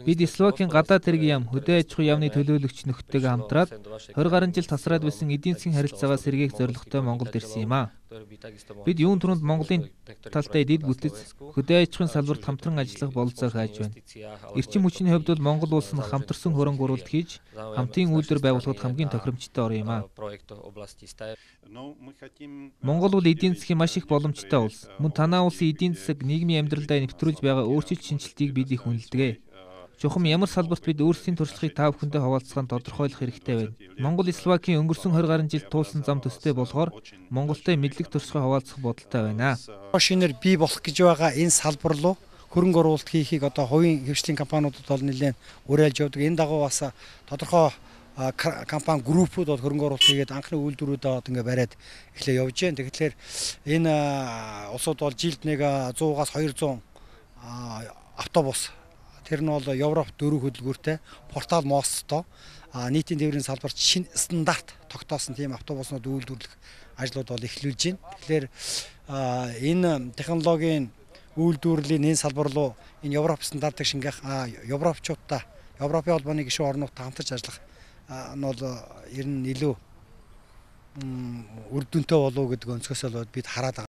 Бид Словакийн гадаад хэргийн яам хөдөө аж ахуй яамны төлөөлөгч нөхдөйгээ хамтраад 20 гаруй жил тасраад байсан эдийн засгийн харилцаагаа сэргээх зорилготой Монголд ирсэн юм а. Бид юун түрүүнд Монголын талтай дэд бүтэц хөдөө аж ахуйн салбарт хамтран ажиллах бололцоо хайж байна. Эрчим хүчний хувьд бол Монгол улс нь хамтарсан хөрөнгө оруулалт хийж хамтын үйлдвэр байгуулахад хамгийн тохиромжтой ор юм а. Монгол бол эдийн засгийн маш их боломжтой улс. Мөн танаа улсын эдийн засаг нийгмийн амьдралдаа нэвтрүүлж байгаа өөрчлөлт шинжилтийг бид их үнэлдэг. Чухам ямар салбарт бид өөрсдийн туршлагыг та бүхэндээ хуваалцахын тодорхойлох хэрэгтэй байна. Монгол Словакийн өнгөрсөн 20 гаруй жил туулсан зам төстэй болохоор Монголтой мэдлэг туршлагаа хуваалцах бодолтой байна. Шинээр бий болох гэж байгаа энэ салбар руу хөрөнгө оруулалт хийхийг одоо хувийн хвшлийн компаниудад бол нэлээд уриалж явдаг. Энэ дагуу бас тодорхой компани группүүд бол хөрөнгө оруулалт хийгээд анхны үйлдвэрүүдээ одоо ингээ бариад эхлээ явж байна. Тэгэхээр энэ улсууд бол жилд нэг 100-аас 200 автобус. Тэр нь бол Европ 4 хөдөлгөөртэй портал мосттой нийтийн тээврийн салбарт шинэ стандарт тогтоосон тийм автобуснууд үйлдвэрлэх ажлууд бол эхлүүлж байна. Тэгэхээр энэ технологийн үйлдвэрлэлийн энэ салбар руу энэ Европ стандартыг шингээх европчуудтай Европын холбооны гишүүн орнуудтай хамтарч ажиллах нь бол ер нь илүү үр дүнтэй болов уу гэдэг өнцгөөс бол бид хараад